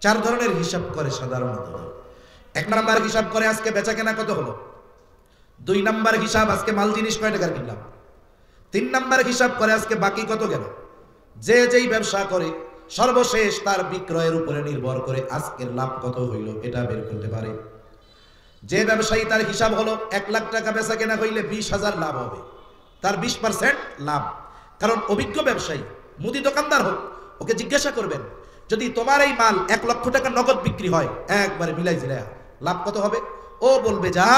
চার ধরনের হিসাব করে সাধারণত। এক নাম্বার হিসাব করে আজকে বেচা কেনা কত হলো, দুই নাম্বার হিসাব আজকে মাল জিনিস কয় টাকার কিনলাম, তিন নাম্বার হিসাব করে আজকে বাকি কত গেল। যে যেই ব্যবসা করে সর্বশেষ তার বিক্রয়ের উপরে নির্ভর করে আজকের লাভ কত হইল এটা বের করতে পারে। যে ব্যবসায়ী তার হিসাব হলো 1 লাখ টাকা বেচা কেনা হইলে 20,000 লাভ হবে, তার 20% লাভ। কারণ অভিজ্ঞ ব্যবসায়ী মুদি দোকানদার হোক, ওকে জিজ্ঞাসা করবেন যদি তোমার এই মাল 1 লক্ষ টাকা নগদ বিক্রি হয় একবারে মিলাই জিলায়া লাভ কত হবে, ও বলবে যা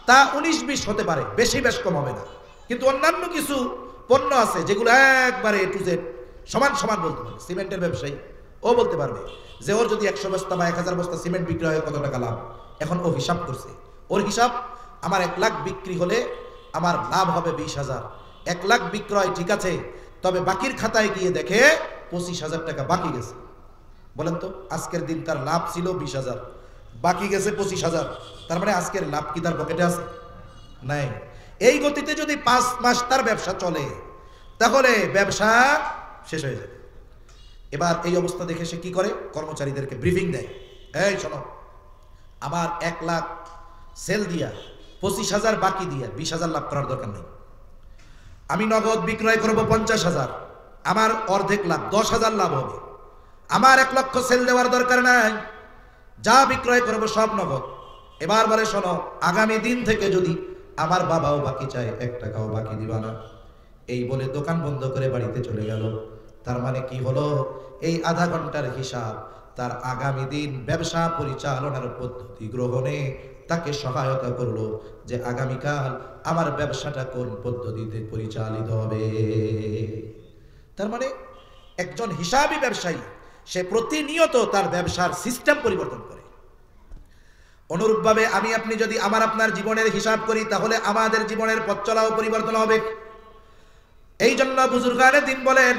তা 19-20 হতে পারে, বেশি বেশ কম হবে না। কিন্তু অন্যান্য কিছু পণ্য আছে যেগুলো একবারে A to Z সমান সমান বলতে পারে। সিমেন্টের ব্যবসায়ী ও বলতে পারবে যে ওর যদি 100 বস্তা বা 1000 বস্তা সিমেন্ট বিক্রি হয় কত টাকা লাভ। এখন ও হিসাব করছে, ওর হিসাব আমার 1 লাখ বিক্রি হলে আমার লাভ হবে 20,000। 1 লাখ বিক্রয় ঠিক আছে, তবে বাকির খাতায় গিয়ে দেখে 25,000 টাকা বাকি গেছে। বলেন তো আজকের দিন তার লাভ ছিল 20,000, বাকি গেছে 25,000, তার মানে আজকের লাভ কি তার পকেটে আছে? নাই। এই গতিতে যদি 5 মাস তার ব্যবসা চলে তাহলে ব্যবসা শেষ হয়ে যাবে। এবার এই অবস্থা দেখে সে কি করে, কর্মচারীদেরকে ব্রিফিং দেয়, এই শোনো আমার 1 লাখ সেল দিয়া 25,000 বাকি দিয়া 20,000 লাভ করার দরকার নেই। আমি নগদ বিক্রয় করব 50,000, আমার অর্ধেক লাভ 10,000 লাভ হবে। আমার 1 লক্ষ সেল দেওয়ার দরকার নাই, যা বিক্রয় করব সব নগদ। এবার বলে শোনো আগামী দিন থেকে যদি আমার বাবাও বাকি চায় 1 টাকাও বাকি দিবা না। এই বলে দোকান বন্ধ করে বাড়িতে চলে গেল। তার মানে কি হলো, এই আধা ঘন্টার হিসাব তার আগামী দিন ব্যবসা পরিচালনার পদ্ধতি গ্রহণে তাকে সহায়তা করলো যে আগামীকাল আমার ব্যবসাটা কোন পদ্ধতিতে পরিচালিত হবে। তার মানে একজন হিসাবী ব্যবসায়ী সে প্রতিনিয়ত তার ব্যবসার সিস্টেম পরিবর্তন করে। অনুরূপভাবে আমি আপনি যদি আমার আপনার জীবনের হিসাব করি তাহলে আমাদের জীবনের পথ চলাও পরিবর্তন হবে। এই জন্য বুজুর্গানে দিন বলেন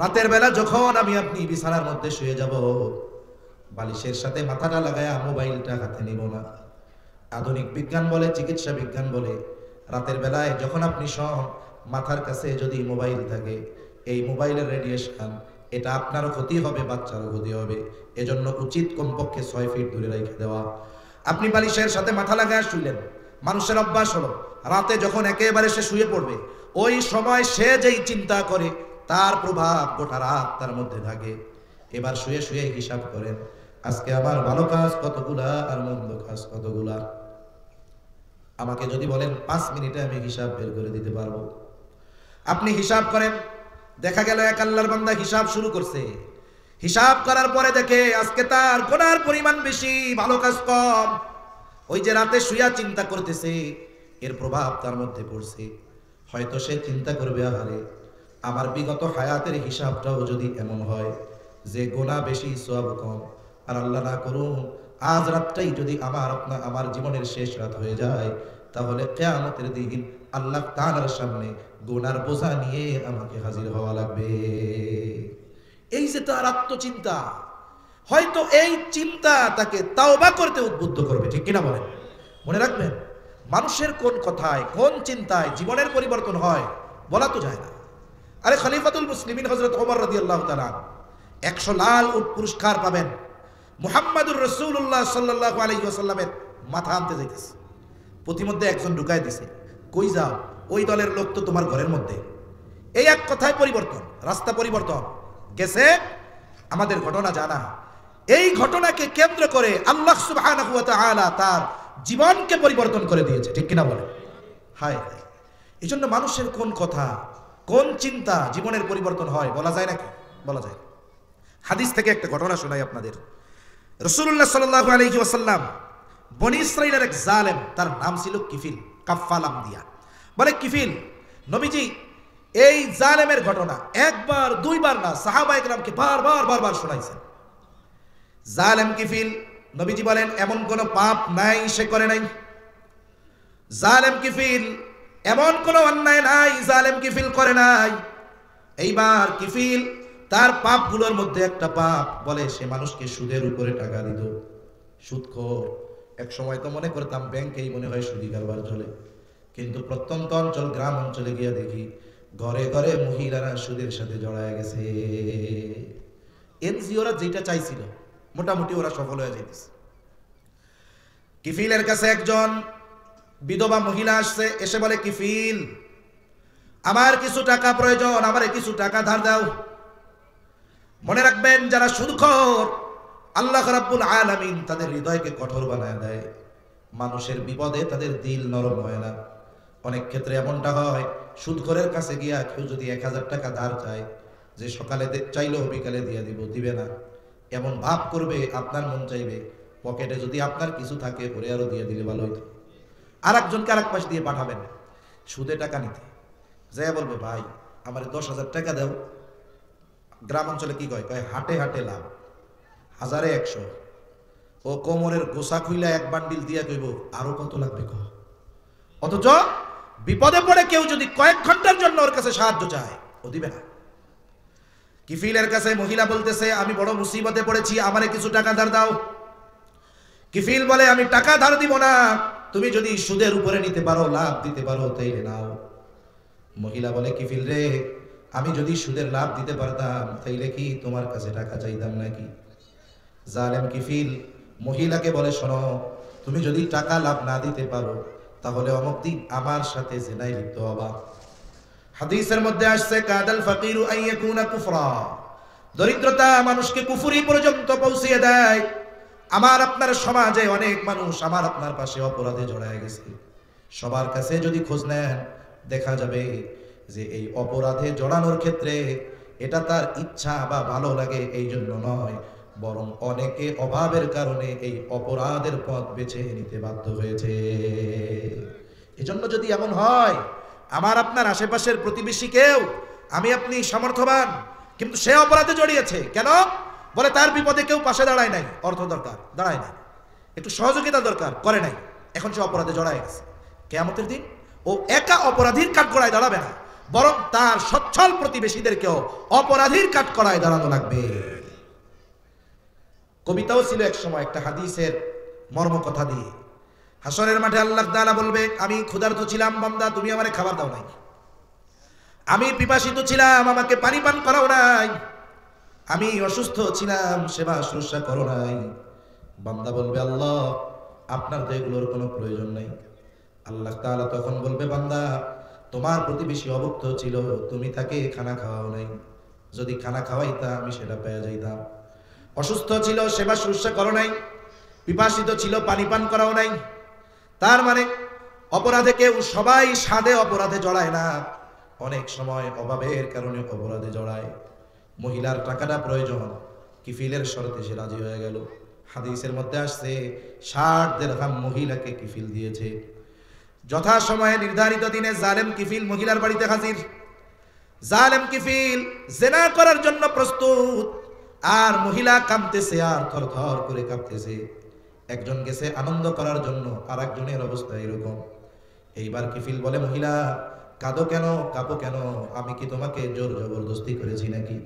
রাতের বেলা যখন আমি আপনি বিছানার মধ্যে শুয়ে যাব বালিশের সাথে মাথাটা লাগায়া মোবাইলটা হাতে নিব না। আধুনিক বিজ্ঞান বলে, চিকিৎসা বিজ্ঞান বলে রাতের বেলায় যখন আপনি মাথার কাছে যদি মোবাইল থাকে এই মোবাইলের রেডিয়েশন এটা আপনারও ক্ষতি হবে, বাচ্চারও ক্ষতি হবে। এজন্য উচিত কমপক্ষে 6 ফিট দূরে রেখে দেওয়া। আপনি বালিশের সাথে মাথা লাগায় শুইলেন, মানুষের অভ্যাস হলো রাতে যখন একেবারে সে শুয়ে পড়বে ওই সময় সে যেই চিন্তা করে তার প্রভাব গোটা রাত তার মধ্যে থাকে। এবার শুয়ে শুয়ে হিসাব করেন আজকে আমার ভালো কাজ কতগুলা আর মন্দ কাজ কতগুলা। আমাকে যদি বলেন 5 মিনিটে আমি হিসাব বের করে দিতে পারবো। আপনি হিসাব করেন, দেখা গেল এক আল্লাহর বান্দা হিসাব শুরু করছে, হিসাব করার পরে দেখে আজকে তার গুনার পরিমাণ বেশি, ভালো কাজ কম। ওই যে রাতে শুয়া চিন্তা করতেছে এর প্রভাব তার মধ্যে পড়ছে। হয়তো সে চিন্তা করবে আহারে আমার বিগত হায়াতের হিসাবটাও যদি এমন হয় যে গুনাহ বেশি সওয়াব কম, আর আল্লাহ না করুন আজ রাতটাই যদি আমার জীবনের শেষ রাত হয়ে যায় তাহলে কিয়ামতের দিন আল্লাহ তাআলার সামনে গুনার বোঝা নিয়ে আমাকে হাজির হওয়া লাগবে। এই যে তার আত্মচিন্তা, হয়তো এই চিন্তা তাকে তাওবা করতে উদ্বুদ্ধ করবে, ঠিক কিনা বলেন? মনে রাখবেন মানুষের কোন কথায় কোন চিন্তায় জীবনের পরিবর্তন হয় বলা তো যায় না। আরে খলিফাতুল মুসলিমিন হযরত ওমর রাদিয়াল্লাহু তাআলা 100 লাল উট পুরস্কার পাবেন, মুহাম্মাদুর রাসূলুল্লাহ সাল্লাল্লাহু আলাইহি ওয়াসাল্লামের মাথা আনতে যাইতেছে, প্রতিমধ্যে একজন ঢুকায় দিছে, কই যাও? ওই দলের লোক তো তোমার ঘরের মধ্যে। এই এক কথায় পরিবর্তন, রাস্তা পরিবর্তন গেছে। আমাদের ঘটনা জানা, এই ঘটনাকে কেন্দ্র করে আল্লাহ সুবহানাহু ওয়া তাআলা তার জীবনকে পরিবর্তন করে দিয়েছে, ঠিক কিনা বলে? হায় হায়। এই জন্য মানুষের কোন কথা কোন চিন্তা জীবনের পরিবর্তন হয় বলা যায় নাকি? বলা যায়। হাদিস থেকে একটা ঘটনা শোনাই আপনাদের। রাসূলুল্লাহ সাল্লাল্লাহু আলাইহি ওয়াসাল্লাম বনি ইসরাইলের এক জালেম, তার নাম ছিল কিফিল, কাফফালাম দিয়া বলে কিফিল। নবীজি এই জালেমের ঘটনা একবার দুইবার না, সাহাবায়ে কেরামকে বারবার শোনাইছেন। জালেম কিফিল, নবীজি বলেন এমন কোন পাপ নাই সে করে নাই। জালেম কিফিল, এমন কোন অন্যায় নাই জালেম কিফিল করে নাই। এইবার কিফিল তার পাপগুলোর মধ্যে একটা পাপ বলে সে মানুষকে সুদের উপরে টাকা দিত, সুদখোর। এক সময় তো মনে করতাম ব্যাংকেই মনে হয় সুদি কারবার চলে, কিন্তু প্রত্যন্ত অঞ্চল গ্রাম অঞ্চলে গিয়ে দেখি ঘরে ঘরে মহিলারা সুদের সাথে জড়ায় গেছে। এনজিওরা যেটা চাইছিল মোটামুটি ওরা সফল হয়ে যাইতেছে। কিফিলের কাছে একজন বিধবা মহিলা আসছে, এসে বলে, কিফিল, আমার কিছু টাকা প্রয়োজন, আমারে কিছু টাকা ধার দাও। মনে রাখবেন, যারা সুদখোর আল্লাহ রাব্বুল আলামিন তাদের হৃদয়কে কঠোর বানায় দেয়। মানুষের বিপদে তাদের দিল নরম হয় না। অনেক ক্ষেত্রে এমনটা হয়, সুদখোরের কাছে গিয়া কেউ যদি 1000 টাকা ধার চায়, যে সকালে চাইলেও বিকালে দিয়ে দিব, দিবে না। এমন ভাব করবে, আপনার মন চাইবে পকেটে যদি আপনার কিছু থাকে ওরে আরো দিয়ে দিলে ভালো হইতো। আর একজনকে আরেক পাশ দিয়ে পাঠাবেন সুদে টাকা নিতে, যাইয়া বলবে, ভাই আমার 10,000 টাকা দাও। গ্রাম অঞ্চলে কি কয়, হাটে হাটে লাভ, 1000-এ 100। ও কোমরের গোসা খুইলা এক বান্ডিল দিয়া কইব, আরো কত লাগবে কহ। অথচ বিপদে পড়ে কেউ যদি কয়েক ঘন্টার জন্য ওর কাছে সাহায্য চায়, ও দিবে না। কিফিলের কাছে মহিলা বলতেছে, আমি বড় মুসিবতে পড়েছি, আমারে কিছু টাকা ধার দাও। কিফিল বলে, আমি টাকা ধার দিব না, তুমি যদি সুদের উপরে নিতে পারো, লাভ দিতে পারো, তাইলে নাও। মহিলা বলে, কিফিল রে, আমি যদি সুদের লাভ দিতে পারতাম তাইলে কি তোমার কাছে টাকা চাইতাম নাকি? জালেম কিফিল মহিলাকে বলে, শোনো, তুমি যদি টাকা লাভ না দিতে পারো তাহলে অমুক দিন আমার সাথে জিনায় লিপ্ত হবা। হাদিসের মধ্যে আসছে, কাদাল ফাকিরু আইয়াকুনা কুফরা, দরিদ্রতা মানুষকে কুফরি পর্যন্ত পৌঁছিয়ে দেয়। আমার আপনার সমাজে অনেক মানুষ আমার আপনার পাশে অপরাধে জড়ায় গেছে। সবার কাছে যদি খোঁজ নেন, দেখা যাবে যে এই অপরাধে জড়ানোর ক্ষেত্রে এটা তার ইচ্ছা বা ভালো লাগে এই জন্য নয়, বরং অনেকে অভাবের কারণে এই অপরাধের পথ বেছে নিতে বাধ্য হয়েছে। এজন্য যদি এমন হয়, আমার আপনার আশেপাশের প্রতিবেশী কেউ, আমি আপনি সমর্থবান, কিন্তু সে অপরাধে জড়িয়েছে, কেন? বলে তার বিপদে কেউ পাশে দাঁড়ায় নাই, অর্থ দরকার, দাঁড়ায় নাই, একটু সহযোগিতা দরকার, করে নাই, এখন সে অপরাধে জড়ায় গেছে। কিয়ামতের দিন ও একা অপরাধীর কাঠগড়ায় দাঁড়াবে না, বরং তার সচ্ছল প্রতিবেশীদেরকেও অপরাধীর কাঠগড়ায় দাঁড়ানো লাগবে। কবিতাও ছিল এক সময় একটা হাদিসের মর্ম কথা দিয়ে। হাসরের মাঠে আল্লাহ তাআলা বলবে, আমি ক্ষুধার্ত ছিলাম বান্দা, তুমি আমারে খাবার দাও নাই। আমি পিপাসিত ছিলাম, আমাকে পানি পান করাও নাই। আমি অসুস্থ ছিলাম, সেবা শুশ্রূষা করো নাই। বান্দা বলবে, আল্লাহ আপনার তো এগুলোর কোনো প্রয়োজন নেই। আল্লাহ তাআলা তখন বলবে, বান্দা তোমার প্রতিবেশী অভুক্ত ছিল, তুমি তাকে খানা খাওয়াও নাই। যদি খানা খাওয়াইতা আমি সেটা পেয়ে যাইতাম। অসুস্থ ছিল, সেবা শুশ্রূষা করো নাই। পিপাসিত ছিল, পানি পান করাও নাই। তার মানে অপরাধে কেউ সবাই সাদে অপরাধে জড়ায় না, অনেক সময় অভাবের কারণে অপরাধে জড়ায়। মহিলার টাকাটা প্রয়োজন, কিফিলের শর্তে সে রাজি হয়ে গেল। হাদিসের মধ্যে আসছে, 60 দিরহাম মহিলাকে কিফিল দিয়েছে। যথা সময়ে নির্ধারিত দিনে জালেম কিফিল মহিলার বাড়িতে হাজির। জালেম কিফিল জিনা করার জন্য প্রস্তুত, আর মহিলা কাঁপতেছে, আর থরথর করে কাঁপতেছে। একজন গেছে আনন্দ করার জন্য, আর একজনের অবস্থা এরকম। এইবার কিফিল বলে, মহিলা কাঁদো কেন, কাঁপো কেন? আমি কি তোমাকে জোর জবরদস্তি করেছি নাকি?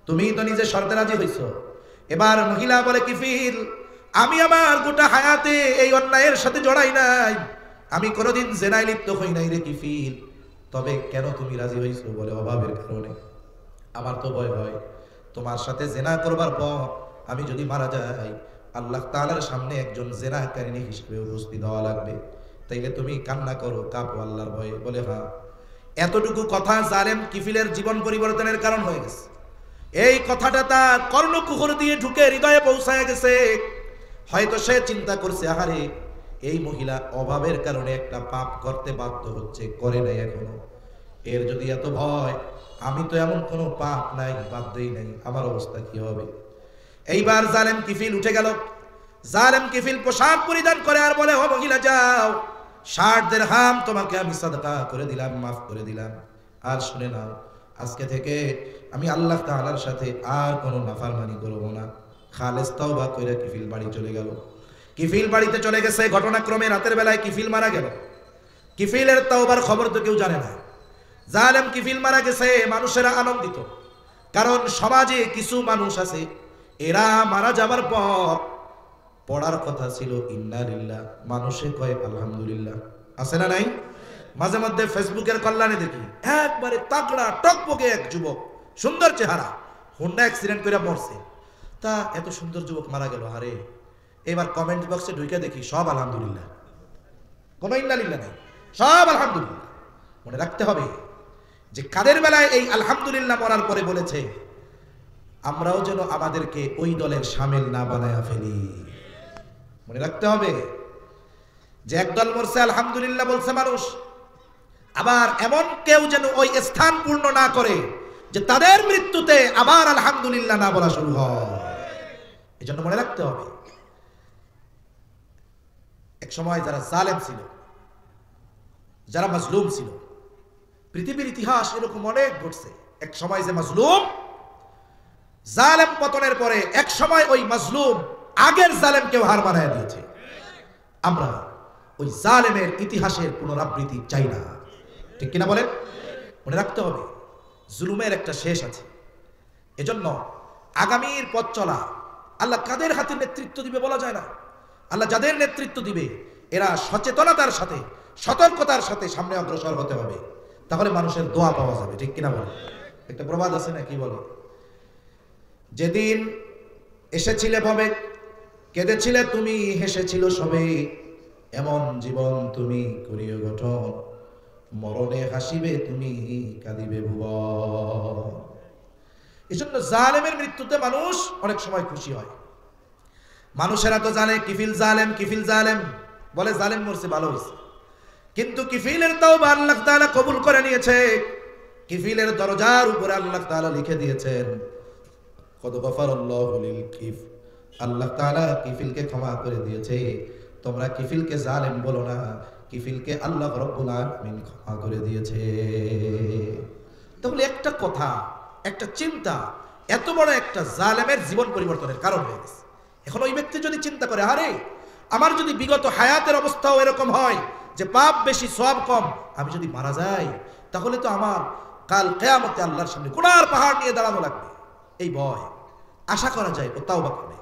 তুমি তো নিজে শর্তে রাজি হইছো। এবার মহিলা বলে, কিফিল আমি আমার গোটা হায়াতে এই অন্যায়ের সাথে জড়াই নাই, আমি কোনোদিন জেনায় লিপ্ত হই নাই রে কিফিল। তবে কেন তুমি রাজি হইছো? বলে, অভাবের কারণে। আমার তো ভয় হয় তোমার সাথে জেনা করবার পর আমি যদি মারা যাই, আল্লাহ তাআলার সামনে একজন জেনাকারিনী হিসেবে উপস্থিত হওয়া লাগবে। তাইলে তুমি কান্না করো, কাঁপো আল্লাহর ভয়ে। বলে, হ্যাঁ। এতটুকু কথা জালেম কিফিলের জীবন পরিবর্তনের কারণ হয়ে গেছে। এই কথাটা তার কর্ণকুহর দিয়ে ঢুকে হৃদয়ে পৌঁছায় গেছে। হয়তো সে চিন্তা করছে, আহারে এই মহিলা অভাবের কারণে একটা পাপ করতে বাধ্য হচ্ছে, করে নাই এখনো। এর যদি এত ভয়, আমি তো এমন কোনো পাপ নাই, বাধ্যই নাই, আমার অবস্থা কি হবে? এইবার জালেম কিফিল উঠে গেল। জালেম কিফিল পোশাক পরিধান করে আর বলে, ও মহিলা যাও, 60 দিরহাম তোমাকে আমি সাদকা করে দিলাম, মাফ করে দিলাম। আর শুনে নাও, আজকে থেকে আমি আল্লাহ তাআলার সাথে আর কোনো নাফরমানি করব না। খালেস তওবা কইরা কিফিল বাড়ি চলে গেল। কিফিল বাড়িতে চলে গেছে, ঘটনাক্রমে রাতের বেলায় কিফিল মারা গেল। কিফিলের তওবার খবর তো কেউ জানে না। জালেম কিফিল মারা গেছে, মানুষেরা আনন্দিত, কারণ সমাজে কিছু মানুষ আছে, এরা মারা যাবার পর পড়ার কথা ছিল ইন্না লিল্লাহ, মানুষে কয় আলহামদুলিল্লাহ। আছে না নাই? মাঝে মধ্যে ফেসবুকের কল্যাণে দেখি একবারে তাগড়া টকবকে এক যুবক, সুন্দর চেহারা, হোন্ডা অ্যাক্সিডেন্ট করে মরছে। তা এত সুন্দর যুবক মারা গেল, আরে এবার কমেন্ট বক্সে ঢুকে দেখি সব আলহামদুলিল্লাহ, কোনো ইন্নালিল্লাহ নাই, সব আলহামদুলিল্লাহ। মনে রাখতে হবে যে কাদের বেলায় এই আলহামদুলিল্লাহ মরার পরে বলেছে, আমরাও যেন আমাদেরকে ওই দলের শামিল না বানায়া ফেলি। মনে রাখতে হবে যে একদল মরছে আলহামদুলিল্লাহ বলছে মানুষ, আবার এমন কেউ যেন ওই স্থান পূর্ণ না করে যে তাদের মৃত্যুতে আবার আলহামদুলিল্লাহ না বলা শুরু হয়। এই জন্য মনে রাখতে হবে, এক সময় যারা জালেম ছিল, যারা মাজলুম ছিল, পৃথিবীর ইতিহাস এরকম অনেক ঘটছে। এক সময় যে মাজলুম, জালেম পতনের পরে এক সময় ওই মাজলুম আগের জালেমকেও হার মানায় দিয়েছে। আমরা ওই জালেমের ইতিহাসের পুনরাবৃত্তি চাই না, ঠিক কিনা বলেন? মনে রাখতে হবে জুলুমের একটা শেষ আছে। এজন্য আগামীর পথ চলা আল্লাহ কাদের হাতে নেতৃত্ব দিবে বলা যায় না। আল্লাহ যাদের নেতৃত্ব দিবে এরা সচেতনতার সাথে, সতর্কতার সাথে সামনে অগ্রসর হতে হবে, তাহলে মানুষের দোয়া পাওয়া যাবে, ঠিক কিনা বলে? একটা প্রবাদ আছে না, কি বলে? যেদিন এসেছিলে ভবে, কেঁদেছিলে তুমি, হেসেছিল সবে, এমন জীবন তুমি করিও গঠন, মরণে হাসিবে তুমি, কাঁদিবে ভুবন। এই জন্য জালেমের মৃত্যুতে মানুষ অনেক সময় খুশি হয়। মানুষেরা তো জানে কিফিল জালেম, কিফিল জালেম বলে, জালেম মরছে ভালো হয়েছে, কিন্তু কিফিলের তাওবা আল্লাহ তাআলা কবুল করে নিয়েছে। কিফিলের দরজার উপরে আল্লাহ তাআলা লিখে দিয়েছেন, কদ গফারাল্লাহু লিল কিফ, আল্লাহ তাআলা কিফিলকে ক্ষমা করে দিয়েছে। তোমরা কিফিলকে জালেম বলো না, কিফিলকে আল্লাহ রাব্বুল আলামিন ক্ষমা করে দিয়েছে। তাহলে একটা কথা, একটা চিন্তা এত বড় একটা জালেমের জীবন পরিবর্তনের কারণ হয়ে গেছে। এখন ওই ব্যক্তি যদি চিন্তা করে, আরে আমার যদি বিগত হায়াতের অবস্থাও এরকম হয় যে পাপ বেশি সওয়াব কম, আমি যদি মারা যাই তাহলে তো আমার কাল কিয়ামতে আল্লাহর সামনে গুনার পাহাড় নিয়ে দাঁড়ানো লাগবে। এই ভয়, আশা করা যায় ও তাওবা করবে।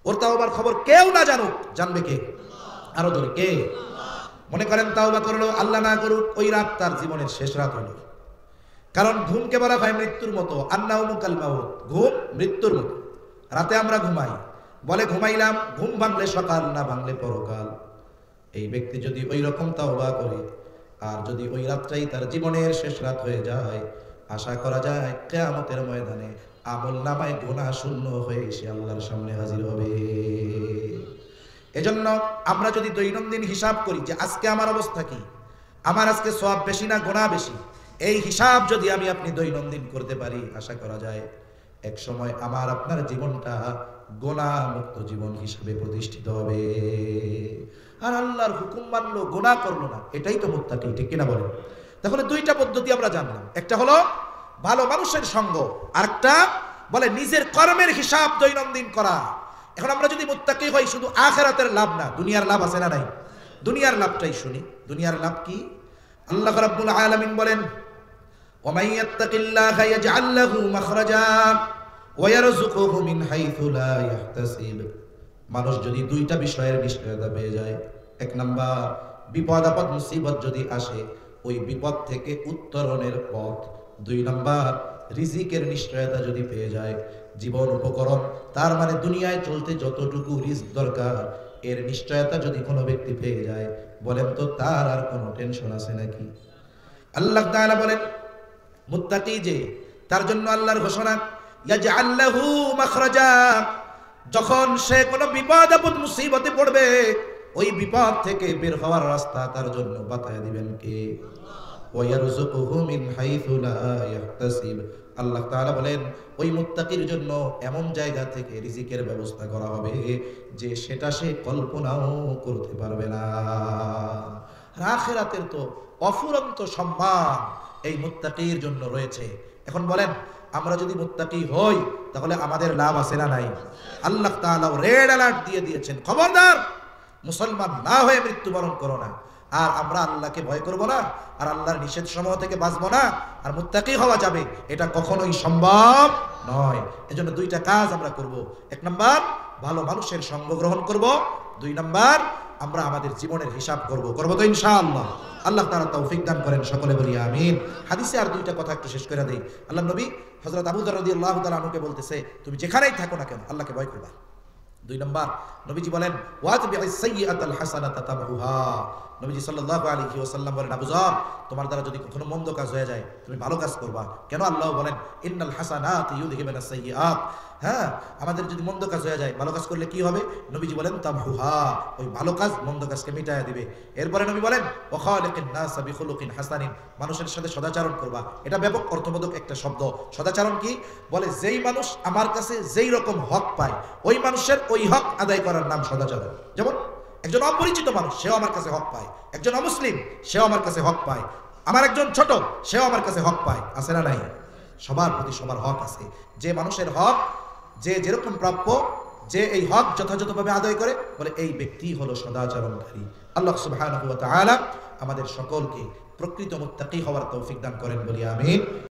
ওর তাওবার খবর কেউ না জানুক, জানবে কে? আরো ধরে কে? মনে করেন তাওবা করলো, আল্লাহ না করুক ওই রাত তার জীবনের শেষ রাত হলো। কারণ ঘুমকে বলা হয় মৃত্যুর মতো, আন্নাউমু কাল মাউত, ঘুম মৃত্যুর মতো। রাতে আমরা ঘুমাই, বলে ঘুমাইলাম, ঘুম ভাঙলে সকাল, না ভাঙলে পরকাল। এই ব্যক্তি যদি ওই রকম তাওবা করে, আর যদি ওই রাতটাই তার জীবনের শেষ রাত হয়ে যায়, আশা করা যায় কিয়ামতের ময়দানে আমল নামায় গুনাহ শূন্য হয়ে সে আল্লাহর সামনে হাজির হবে। এজন্য আমরা যদি দৈনন্দিন হিসাব করি যে আজকে আমার অবস্থা কি, আমার আজকে সওয়াব বেশি না গুনাহ বেশি, এই হিসাব যদি আমি আপনি দৈনন্দিন করতে পারি, আশা করা যায় এক সময় আমার আপনার জীবনটা গুনাহ মুক্ত জীবন হিসেবে প্রতিষ্ঠিত হবে। আর আল্লাহর হুকুম মানলো, গুনাহ করলো না, এটাই তো মুত্তাকি, ঠিক কিনা বলেন? তাহলে দুইটা পদ্ধতি আমরা জানলাম, একটা হলো ভালো মানুষের সঙ্গ, আরেকটা বলে নিজের কর্মের হিসাব দৈনন্দিন করা। এখন আমরা যদি মুত্তাকি হই, শুধু আখিরাতের লাভ না, দুনিয়ার লাভ আছে না নাই? দুনিয়ার লাভটাই শুনি। দুনিয়ার লাভ কি? আল্লাহ রাব্বুল আলামিন বলেন, ওয়া মান ইয়াত্তাকিল্লাহা ইয়াজআল লাহু মাখরাজা ওয়া ইয়ারযুকুহু মিন হাইথু লা ইয়াহতাসিব। মানুষ যদি দুইটা বিষয়ের নিশ্চয়তা পেয়ে যায়, এক নাম্বার বিপদ আপদ মুসিবত যদি আসে ওই বিপদ থেকে উত্তরণের পথ, দুই নাম্বার রিজিকের নিশ্চয়তা যদি পেয়ে যায়, জীবন উপকরণ তার মানে দুনিয়ায় চলতে যতটুকু রিস্ক দরকার এর নিশ্চয়তা যদি কোনো ব্যক্তি পেয়ে যায়, বলেন তো তার আর কোনো টেনশন আছে নাকি? আল্লাহ তাআলা বলেন মুত্তাকি যে, তার জন্য আল্লাহর ঘোষণা, ইয়াজআল লাহু মাখরাজা, যখন সে কোনো বিপদ আপদ মুসিবতে পড়বে ওই বিপদ থেকে বের হওয়ার রাস্তা তার জন্য বাতায় দিবেন কে? ওয়া ইয়ারযুকুহু মিন হাইথু লা ইয়াহতাসিব। আল্লাহ তাআলা বলেন ওই মুত্তাকির জন্য এমন জায়গা থেকে রিজিকের ব্যবস্থা করা হবে যে সেটা সে কল্পনাও করতে পারবে না। আখিরাতের তো অফুরন্ত সম্মান এই মুত্তাকির জন্য রয়েছে। এখন বলেন আমরা যদি মুত্তাকি হই তাহলে আমাদের লাভ আছে না নাই? আল্লাহ তাআলা রেড অ্যালার্ট দিয়ে দিয়েছেন, খবরদার মুসলমান না হয়ে মৃত্যুবরণ করো না। আর আমরা আল্লাহকে ভয় করব না, আর আল্লাহর নিষেধ সমূহ থেকে বাঁচবো না, আর মুত্তাকি হওয়া যাবে, এটা কখনোই সম্ভব নয়। এজন্য দুইটা কাজ আমরা করব। এক নাম্বার ভালো মানুষের সঙ্গ গ্রহণ করব, দুই নাম্বার আমরা আমাদের জীবনের হিসাব করব তো ইনশাআল্লাহ। আল্লাহ তাআলা তৌফিক দান করেন, সকলে বলি আমিন। হাদিসে আর দুইটা কথা একটু শেষ করে দেই। আল্লাহ নবী হযরত আবু যর রাদিয়াল্লাহু তাআলা আনহুকে বলতেছে, তুমি যেখানেই থাকো না কেন আল্লাহকে ভয় করবা। 2 নম্বর নবীজি বলেন ওয়াতবি'is সাইয়্যাতাল হাসানাতা তামহুহা। নবীজি সাল্লাল্লাহু আলাইহি ওয়াসাল্লাম বলেন, আবু যর, তোমার দ্বারা যদি কখনো মন্দ কাজ হয়ে যায় তুমি ভালো কাজ করবা। কেন? আল্লাহ বলেন ইন্নাল হাসানাতি ইউযহিবুনাস সাইয়্যাত। হ্যাঁ, আমাদের যদি মন্দ কাজ হয়ে যায় ভালো কাজ করলে কি হবে? নবীজি বলেন তামহুহা, ওই ভালো কাজ মন্দ কাজকে মিটায়া দিবে। এরপরে নবী বলেন ওয়া খালিকিন নাস বিখুলুকিন হাসানিন, মানুষের সাথে সদাচরণ করবা। এটা ব্যাপক অর্থবোধক একটা শব্দ। সদাচরণ কি? বলে যেই মানুষ আমার কাছে যেই রকম হক পায় ওই মানুষের ওই হক আদায় করার নাম সদাচরণ। যেমন একজন অপরিচিত মানুষ সেও আমার কাছে হক পায়, একজন অমুসলিম সেও আমার কাছে হক পায়, আমার একজন ছোট সেও আমার কাছে হক পায়। আছে না নাই? সবার প্রতি সবার হক আছে। যে মানুষের হক যে যেরকম প্রাপ্য, যে এই হক যথাযথভাবে আদায় করে, বলে এই ব্যক্তি হলো সদাচরণকারী। আল্লাহ সুবহানাহু ওয়া তাআলা আমাদের সকলকে প্রকৃত মুত্তাকী হওয়ার তৌফিক দান করেন, বলি আমিন।